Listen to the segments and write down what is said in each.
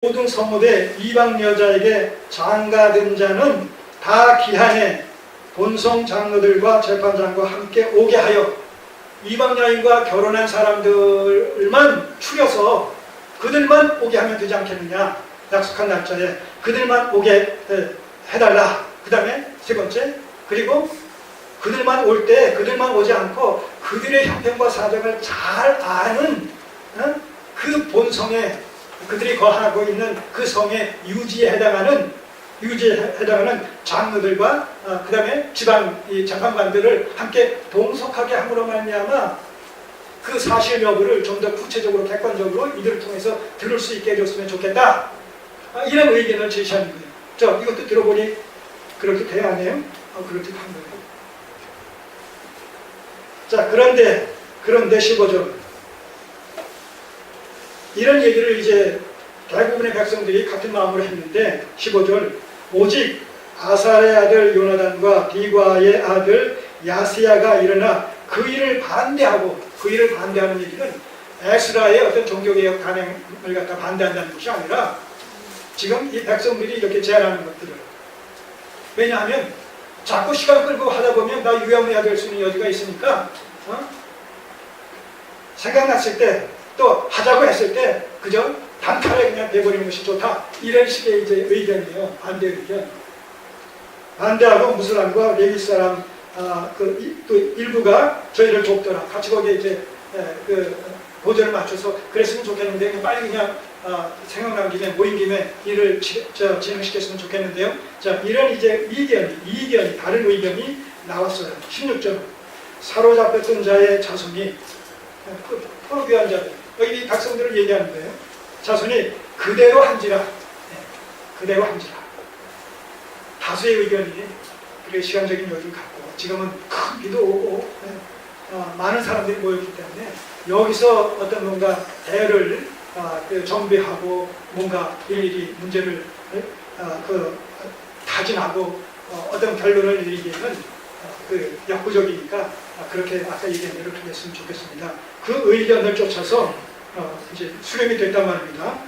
모든 성읍에 이방 여자에게 장가든 자는 다 기한에 본성 장로들과 재판장과 함께 오게 하여 이방 여인과 결혼한 사람들만 추려서 그들만 오게 하면 되지 않겠느냐. 약속한 날짜에 그들만 오게 해달라. 그 다음에 세 번째, 그리고 그들만 올 때 그들만 오지 않고 그들의 형편과 사정을 잘 아는 그 본성에 그들이 거하고 있는 그 성의 유지에 해당하는 장로들과 그 다음에 지방 이 재판관들을 함께 동석하게 함으로 말미암아 그 사실 여부를 좀 더 구체적으로 객관적으로 이들을 통해서 들을 수 있게 해줬으면 좋겠다. 이런 의견을 제시하는 거예요. 이것도 들어보니 그렇게 돼야 하네요. 그렇게 한 거예요. 자, 그런데 15절 이런 얘기를 이제 대부분의 백성들이 같은 마음으로 했는데 15절 오직 아살의 아들 요나단과 비과의 아들 야스야가 일어나 그 일을 반대하고, 그 일을 반대하는 얘기는 에스라의 어떤 종교개혁 단행을 갖다 반대한다는 것이 아니라 지금 이 백성들이 이렇게 제안하는 것들을, 왜냐하면 자꾸 시간 끌고 하다 보면 나 유야무야 될 수 있는 여지가 있으니까 생각났을 때 또 하자고 했을 때 그저 단칼에 그냥 내버리는 것이 좋다. 이런 식의 이제 의견이에요. 반대 의견. 반대하고 무슬람과 레위 사람 또 일부가 저희를 돕더라. 같이 거기에 이제 보조를 맞춰서 그랬으면 좋겠는데 빨리 그냥 생각난 김에 모인 김에 일을 진행시켰으면 좋겠는데요. 자, 이런 이제 이견이 다른 의견이 나왔어요. 16절 사로잡혔던 자의 자손이 포로귀한 자들, 여기 백성들을 얘기하는 거예요. 자손이 그대로 한지라. 그대로 한지라. 다수의 의견이 그렇게 시간적인 여유를 갖고 지금은 큰 비도 오고 많은 사람들이 모였기 때문에 여기서 어떤 뭔가 대를 정비하고 뭔가 일일이 문제를 타진하고 어떤 결론을 내리기에는 역부족이니까 그렇게 아까 얘기한 대로 그렇게 했으면 좋겠습니다. 그 의견을 쫓아서 이제 수렴이 됐단 말입니다.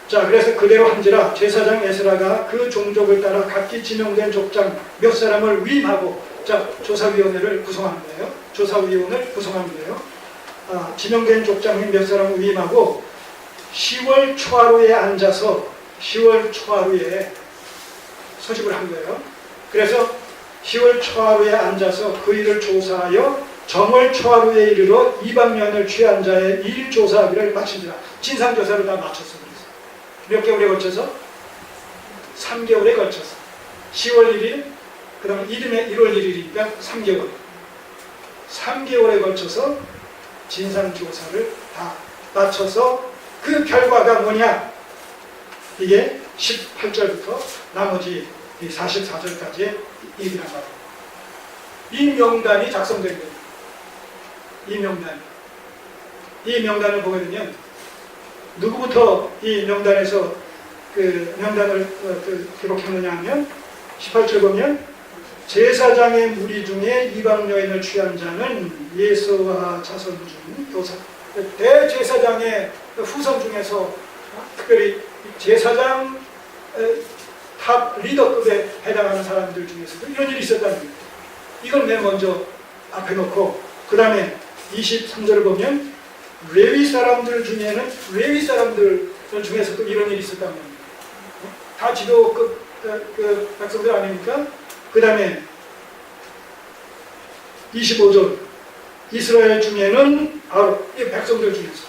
자, 그래서 그대로 한지라 제사장 에스라가 그 종족을 따라 각기 지명된 족장 몇 사람을 위임하고, 자, 조사위원회를 구성하는 거예요. 조사위원을 구성하는 거예요. 지명된 족장인 몇 사람을 위임하고 10월 초하루에 앉아서 10월 초하루에 소집을 한 거예요. 그래서 10월 초하루에 앉아서 그 일을 조사하여 정월 초하루에 이르러 이방년을 취한 자의 일 조사하기를 마치니라. 진상조사를 다 마쳤어. 몇 개월에 걸쳐서? 3개월에 걸쳐서 10월 1일, 그 다음에 이듬해 1월 1일이니까 3개월 3개월에 걸쳐서 진상조사를 다 마쳐서 그 결과가 뭐냐? 이게 18절부터 나머지 44절까지의 얘기란 말이에요. 이 명단이 작성된 거예요. 이 명단을 보게 되면 누구부터 이 명단에서 그 명단을 기록했느냐 하면 18절 보면 제사장의 무리 중에 이방 여인을 취한 자는 예수와 자손 중 교사, 대제사장의 후손 중에서 특별히 제사장 탑 리더급에 해당하는 사람들 중에서도 이런 일이 있었다는 거예요. 이걸 맨 먼저 앞에 놓고 그 다음에 23절을 보면 레위 사람들 중에는 레위 사람들 중에서도 이런 일이 있었다는 겁니다. 다 지도급 백성들 아닙니까? 그 다음에 25절 이스라엘 중에는 바로 이 백성들 중에서,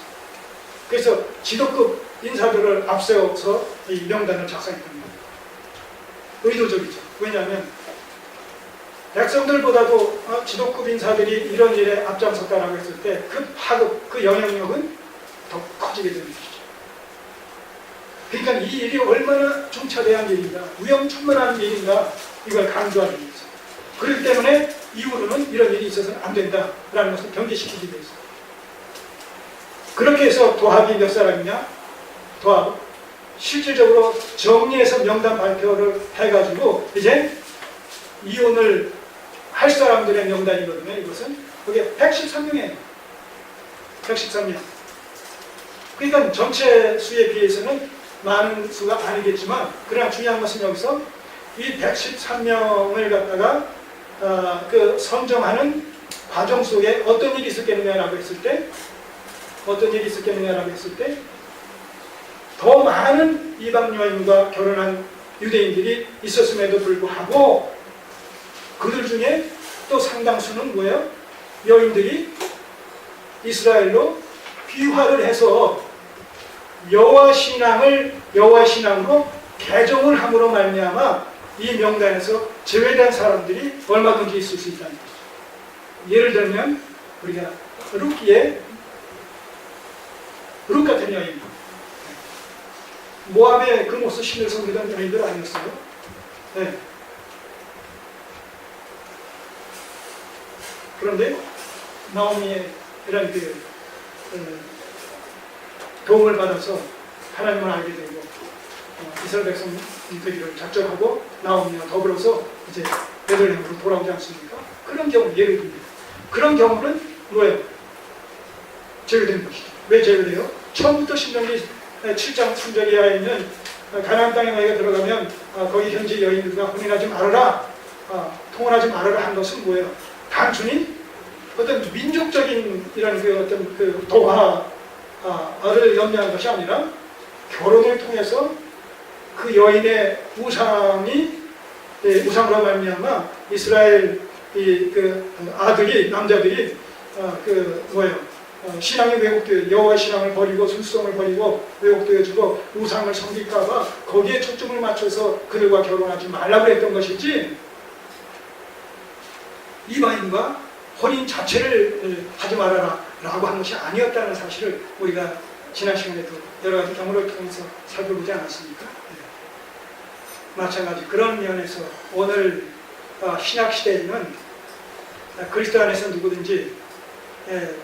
그래서 지도급 인사들을 앞세워서 이 명단을 작성했던 겁니다. 의도적이죠. 왜냐하면 백성들보다도 지도급 인사들이 이런 일에 앞장섰다라고 했을 때 그 파급, 그 영향력은 더 커지게 되는 것이죠. 그러니까 이 일이 얼마나 중차대한 일인가, 위험천만한 일인가, 이걸 강조하는 일이죠. 그렇기 때문에 이후로는 이런 일이 있어서는 안 된다라는 것을 경계시키기 위해서. 그렇게 해서 도합이 몇 사람이냐? 도합. 실질적으로 정리해서 명단 발표를 해가지고 이제 이혼을 할 사람들의 명단이거든요. 이것은 그게 113명이에요. 113명. 그러니까 전체 수에 비해서는 많은 수가 아니겠지만, 그러나 중요한 것은 여기서 이 113명을 갖다가 그 선정하는 과정 속에 어떤 일이 있었겠느냐라고 했을 때, 더 많은 이방 여인과 결혼한 유대인들이 있었음에도 불구하고 그들 중에 또 상당수는 뭐예요? 여인들이 이스라엘로 귀화를 해서 여호와 신앙으로 개종을 함으로 말미암아 이 명단에서 제외된 사람들이 얼마든지 있을 수 있다는 거죠. 예를 들면 우리가 룻 같은 여인, 모압의 그 모습 신을 섬기던 여인들 아니었어요? 네. 그런데 나오미의 이런 도움을 받아서 하나님을 알게 되고 이스라엘 백성 되기를 작정하고 나오미와 더불어서 이제 베들레헴으로 돌아오지 않습니까? 그런 경우 예를 듭니다. 그런 경우는 뭐예요? 제외된 것이죠. 왜 제외돼요? 처음부터 신명기 7장 3절 이하에 있는 가나안 땅에 너희가 들어가면 거기 현지 여인들과 혼인하지 말아라, 통혼하지 말아라 한 것은 뭐예요? 단순히 어떤 민족적인 이런 어떤 도화를 염려한 것이 아니라 결혼을 통해서 그 여인의 우상으로 말미암아 이스라엘 남자들이 신앙이 왜곡되어 여호와의 신앙을 버리고 순수성을 버리고 왜곡되어지고 우상을 섬길까봐 거기에 초점을 맞춰서 그들과 결혼하지 말라고 했던 것이지, 이방인과 혼인 자체를 하지 말아라 라고 한 것이 아니었다는 사실을 우리가 지난 시간에도 여러 가지 경우를 통해서 살펴보지 않았습니까? 마찬가지 그런 면에서 오늘 신약시대에는 그리스도 안에서 누구든지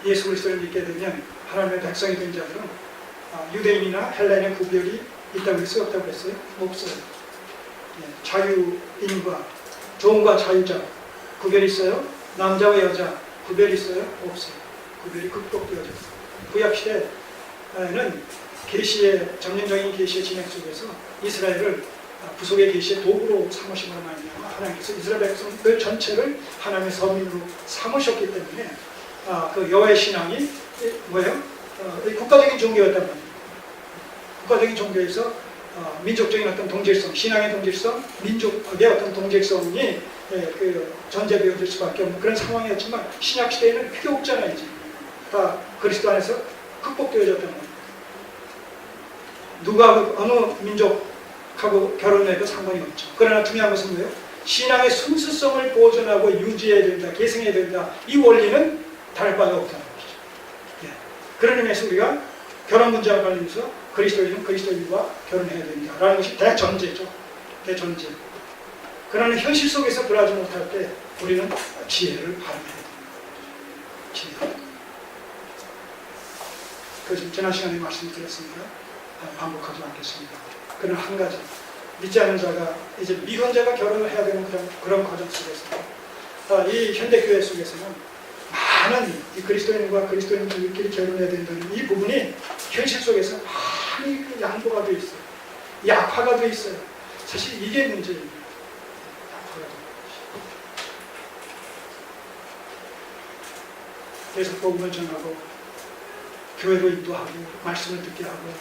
예수 그리스도를 믿게 되면 하나님의 백성이 된 자들은 유대인이나 헬라인의 구별이 있다고 했어요? 없다고 했어요? 없어요. 자유인과 종과 자유자 구별이 있어요? 남자와 여자 구별이 있어요? 없어요. 구별이 극복되어졌어요. 구약시대에는 점진적인 계시의 진행 속에서 이스라엘을 부속의 계시의 도구로 삼으심으로 말미암아 하나님께서 이스라엘 백성들 전체를 하나님의 서민으로 삼으셨기 때문에 그 여호와의 신앙이 뭐예요? 국가적인 종교였단 말이에요. 국가적인 종교에서 민족적인 어떤 동질성, 신앙의 동질성, 민족의 어떤 동질성이 전제되어질 수밖에 없는 그런 상황이었지만 신약 시대에는 그게 없잖아요. 이제 다 그리스도 안에서 극복되어졌단 말이에요. 누가 어느 민족하고 결혼해도 상관이 없죠. 그러나 중요한 것은 뭐예요? 신앙의 순수성을 보존하고 유지해야 된다, 계승해야 된다. 이 원리는 다를 바가 없다는 것이죠. 그런 의미에서 우리가 결혼 문제와 관련해서 그리스도인은 그리스도인과 결혼해야 된다라는 것이 대전제죠. 대전제. 그러나 현실 속에서 그러하지 못할 때 우리는 지혜를 발휘해야 됩니다. 지혜. 그래서 지난 시간에 말씀드렸습니다. 반복하지 않겠습니다. 그러나 한 가지, 믿지 않는 자가 이제 미혼자가 결혼을 해야 되는 그런 과정 속에서 이 현대교회 속에서는 많은 이 그리스도인과 그리스도인들끼리 결혼해야 된다는 이 부분이 현실 속에서 많이 양보가 되어 있어요. 약화가 되어 있어요. 사실 이게 문제입니다. 약화가 되어 있어요. 계속 복음을 전하고 교회로 인도하고 말씀을 듣게 하고,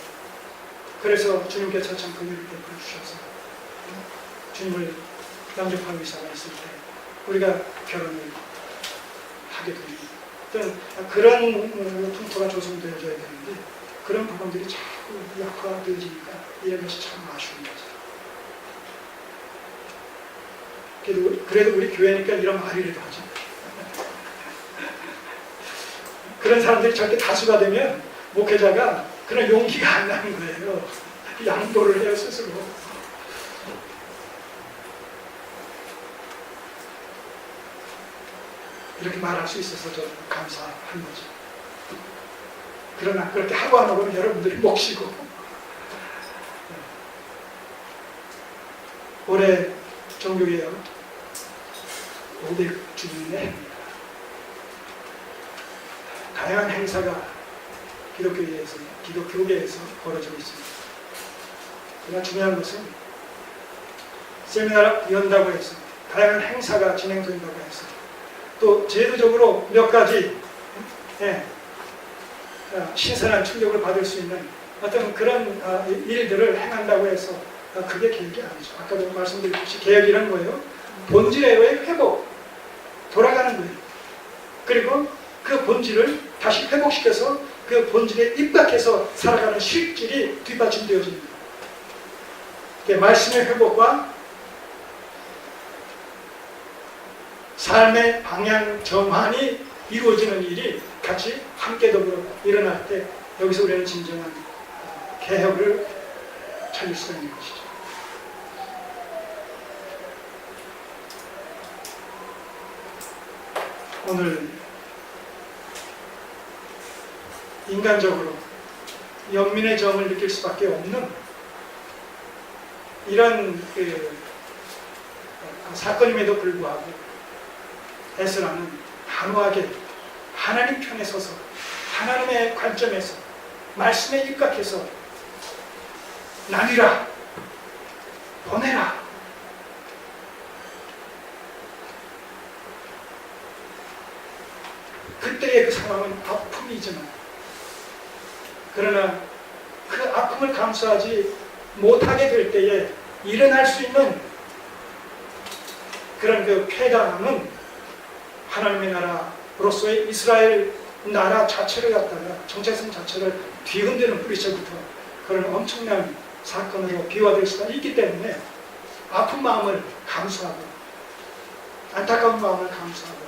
그래서 주님께서 참 긍휼을 베풀어 주셔서 주님을 영접할 의사가 있을 때 우리가 결혼을 하게 됩니다. 그런 풍토가 조성되어져야 되는데 그런 부분들이 자꾸 약화되어지니까 이런 것이 참 아쉬운 거죠. 그래도 우리 교회니까 이런 말이라도 하죠. 그런 사람들이 절대 다수가 되면 목회자가 그런 용기가 안 나는 거예요. 양보를 해요, 스스로. 이렇게 말할 수 있어서 저는 감사한 거죠. 그러나 그렇게 하고 안 하고는 여러분들이 몫이고. 올해 종교개혁 500주년의 해입니다. 다양한 행사가 기독교계에서 벌어지고 있습니다. 그러나 중요한 것은 세미나를 연다고 해서 다양한 행사가 진행된다고 해서 또 제도적으로 몇 가지 신선한 충격을 받을 수 있는 어떤 그런 일들을 행한다고 해서 그게 개혁이 아니죠. 아까도 말씀드렸듯이 개혁이란 뭐예요? 본질의 회복, 돌아가는 거예요. 그리고 그 본질을 다시 회복시켜서 그 본질에 입각해서 살아가는 실질이 뒷받침되어집니다. 말씀의 회복과 삶의 방향 전환이 이루어지는 일이 같이 함께 더불어 일어날 때 여기서 우리는 진정한 개혁을 찾을 수가 있는 것이죠. 오늘 인간적으로 연민의 정을 느낄 수밖에 없는 이런 사건임에도 불구하고 에스라는 단호하게 하나님 편에 서서 하나님의 관점에서 말씀에 입각해서 나뉘라, 보내라. 그때의 그 상황은 아픔이지만 그러나 그 아픔을 감수하지 못하게 될 때에 일어날 수 있는 그런 그 폐단함은 하나님의 나라로서의 이스라엘 나라 자체를 갖다가 정체성 자체를 뒤흔드는 뿌리채부터 그런 엄청난 사건으로 비화될 수가 있기 때문에 아픈 마음을 감수하고 안타까운 마음을 감수하고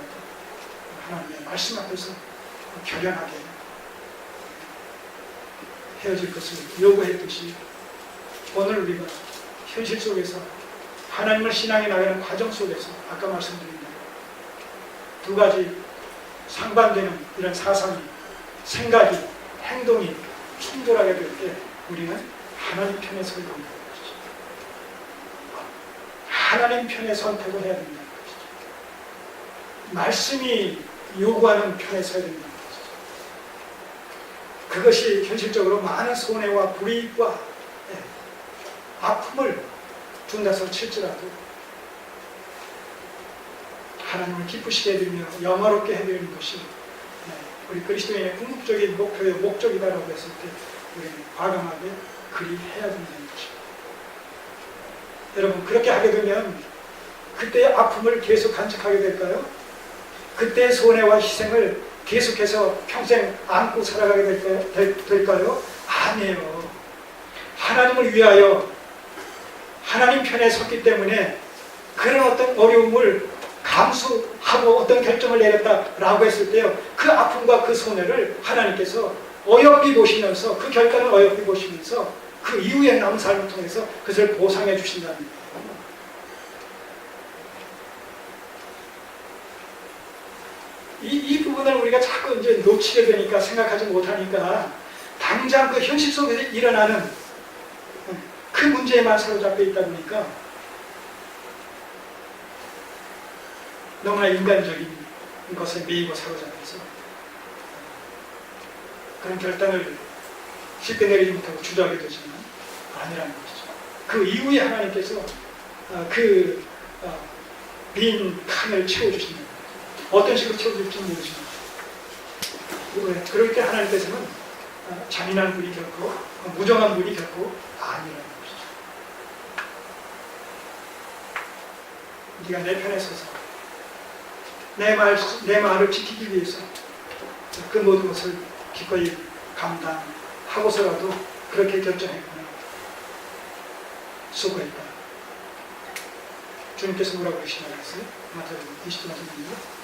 하나님의 말씀 앞에서 결연하게 헤어질 것을 요구했듯이 오늘 우리가 현실 속에서 하나님을 신앙해 나가는 과정 속에서 아까 말씀드린 대로 두 가지 상반되는 이런 사상이, 생각이, 행동이 충돌하게 될 때 우리는 하나님 편에 서야 된다는 것이죠. 하나님 편의 선택을 해야 된다는 것이죠. 말씀이 요구하는 편에 서야 된다는 것이죠. 그것이 현실적으로 많은 손해와 불이익과 아픔을 준다서 칠지라도 하나님을 기쁘시게 해드리며 영화롭게 해드리는 것이 우리 그리스도인의 궁극적인 목표의 목적이다라고 했을 때 우리는 과감하게 그리 해야 된다는 것입니다. 여러분 그렇게 하게 되면 그때의 아픔을 계속 간직하게 될까요? 그때의 손해와 희생을 계속해서 평생 안고 살아가게 될까요? 아니에요. 하나님을 위하여 하나님 편에 섰기 때문에 그런 어떤 어려움을 감수하고 어떤 결정을 내렸다라고 했을 때요, 그 아픔과 그 손해를 하나님께서 어여삐 보시면서 그 결과를 어여삐 보시면서 그 이후에 남은 삶을 통해서 그것을 보상해 주신다는 거예요. 이 부분을 우리가 자꾸 이제 놓치게 되니까 생각하지 못하니까 당장 그 현실 속에서 일어나는 그 문제에만 사로잡혀 있다 보니까 너무나 인간적인 것에 매이고 사로잡혀서 그런 결단을 쉽게 내리지 못하고 주저하게 되지만 아니라는 것이죠. 그 이후에 하나님께서 빈 칸을 채워주신다. 어떤 식으로 채워줄지 모르지만 그럴 때 하나님께서는 잔인한 분이 결코 무정한 분이 결코 아니라는 것이죠. 네가 내 편에 서서 내 말을 지키기 위해서 그 모든 것을 기꺼이 감당하고서라도 그렇게 결정했구나. 수고했다. 주님께서 뭐라고 하시나요? 마태복음 20장 말씀입니다.